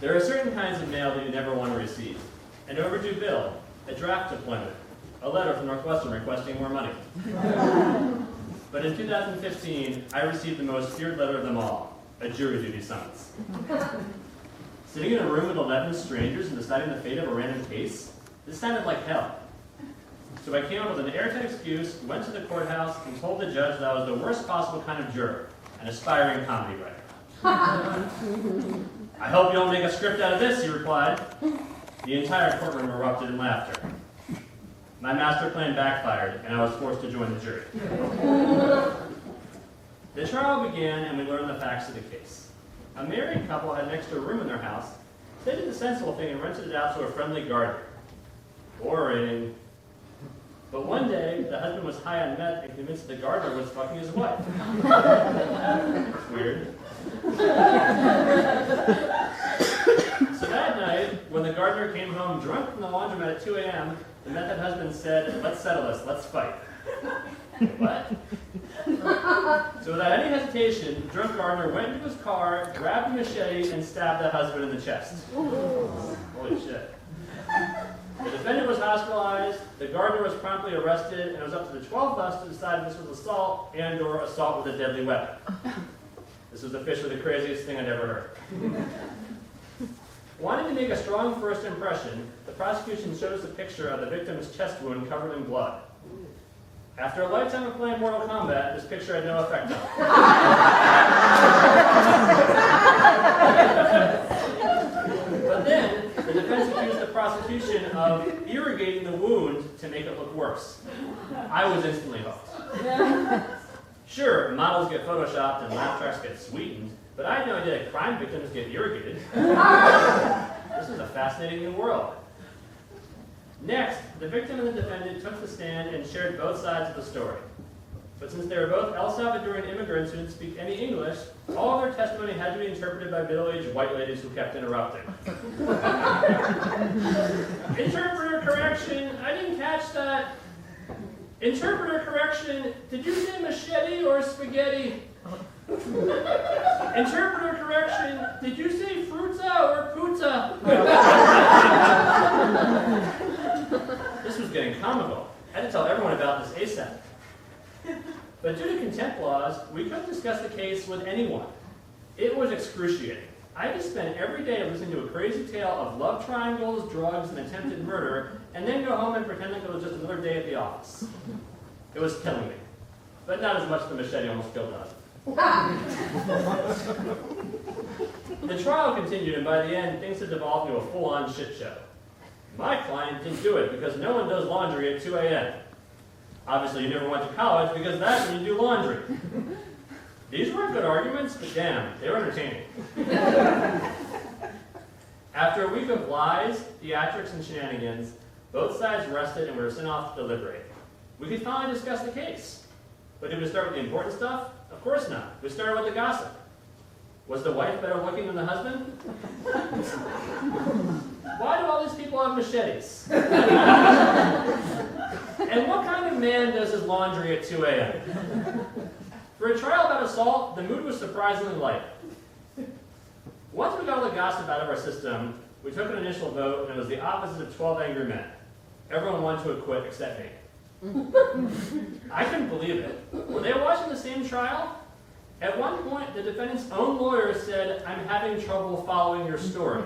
There are certain kinds of mail that you never want to receive. An overdue bill, a draft deployment, a letter from Northwestern requesting more money. But in 2015, I received the most feared letter of them all, a jury duty summons. Sitting in a room with 11 strangers and deciding the fate of a random case, this sounded like hell. So I came up with an airtight excuse, went to the courthouse, and told the judge that I was the worst possible kind of juror, an aspiring comedy writer. I hope you don't make a script out of this, he replied. The entire courtroom erupted in laughter. My master plan backfired, and I was forced to join the jury. The trial began, and we learned the facts of the case. A married couple had an extra room in their house. They did the sensible thing and rented it out to a friendly gardener. Boring. But one day, the husband was high on meth and convinced the gardener was fucking his wife. Weird. So that night, when the gardener came home drunk from the laundromat at 2 a.m., the method husband said, "Let's settle this, let's fight." What? So without any hesitation, the drunk gardener went into his car, grabbed a machete, and stabbed the husband in the chest. Holy shit. The defendant was hospitalized, the gardener was promptly arrested, and it was up to the 12 of us to decide if this was assault and/or assault with a deadly weapon. This was officially the craziest thing I'd ever heard. Wanting to make a strong first impression, the prosecution showed us a picture of the victim's chest wound covered in blood. After a lifetime of playing Mortal Kombat, this picture had no effect on me. But then, the defense accused the prosecution of irrigating the wound to make it look worse. I was instantly hooked. Sure, models get photoshopped and laugh tracks get sweetened, but I had no idea that crime victims get irrigated. This is a fascinating new world. Next, the victim and the defendant took the stand and shared both sides of the story. But since they were both El Salvadoran immigrants who didn't speak any English, all of their testimony had to be interpreted by middle-aged white ladies who kept interrupting. Interpreter correction, I didn't catch that. Interpreter correction, did you say machete or spaghetti? Interpreter correction, did you say fruta or puta? This was getting comical. I had to tell everyone about this ASAP. But due to contempt laws, we couldn't discuss the case with anyone. It was excruciating. I had to spend every day listening to a crazy tale of love triangles, drugs, and attempted murder, and then go home and pretend like it was just another day at the office. It was killing me. But not as much as the machete almost killed us. The trial continued, and by the end, things had devolved into a full-on shit show. My client didn't do it because no one does laundry at 2 a.m. Obviously, you never went to college because that's when you do laundry. These weren't good arguments, but damn, they were entertaining. After a week of lies, theatrics, and shenanigans, both sides rested and we were sent off to deliberate. We could finally discuss the case. But did we start with the important stuff? Of course not. We started with the gossip. Was the wife better looking than the husband? Why do all these people have machetes? And what kind of man does his laundry at 2 a.m.? For a trial about assault, the mood was surprisingly light. Once we got all the gossip out of our system, we took an initial vote, and it was the opposite of 12 angry men. Everyone wanted to acquit except me. I couldn't believe it. Were they watching the same trial? At one point, the defendant's own lawyer said, "I'm having trouble following your story."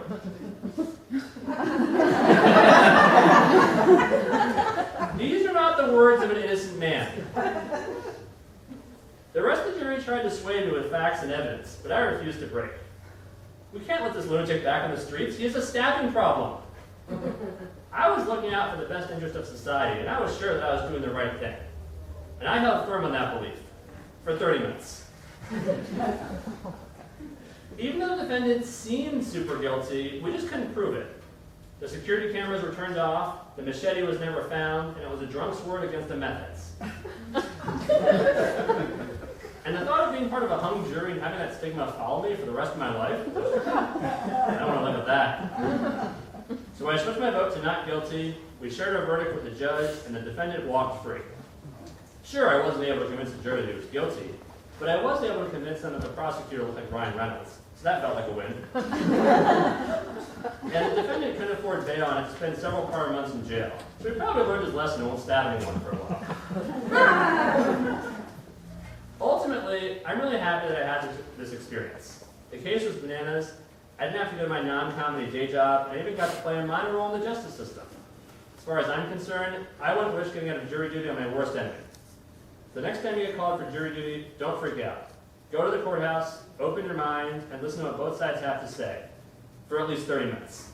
These are not the words of an innocent man. The rest of the jury tried to sway me with facts and evidence, but I refused to break. We can't let this lunatic back on the streets. He has a stabbing problem. I was looking out for the best interest of society, and I was sure that I was doing the right thing. And I held firm on that belief for 30 minutes. Even though the defendant seemed super guilty, we just couldn't prove it. The security cameras were turned off, the machete was never found, and it was a drunk's word against the methods. And the thought of being part of a hung jury and having that stigma follow me for the rest of my life, I don't want to live with that. So I switched my vote to not guilty, we shared our verdict with the judge, and the defendant walked free. Sure, I wasn't able to convince the jury that he was guilty, but I was able to convince them that the prosecutor looked like Ryan Reynolds, So that felt like a win. And the defendant couldn't afford bail and had to spend several prior months in jail. So he probably learned his lesson and won't stab anyone for a while. Ultimately, I'm really happy that I had this experience. The case was bananas. I didn't have to go to my non-comedy day job, and I even got to play a minor role in the justice system. As far as I'm concerned, I wouldn't wish getting out of jury duty on my worst enemy. The next time you get called for jury duty, don't freak out. Go to the courthouse, open your mind, and listen to what both sides have to say, for at least 30 minutes.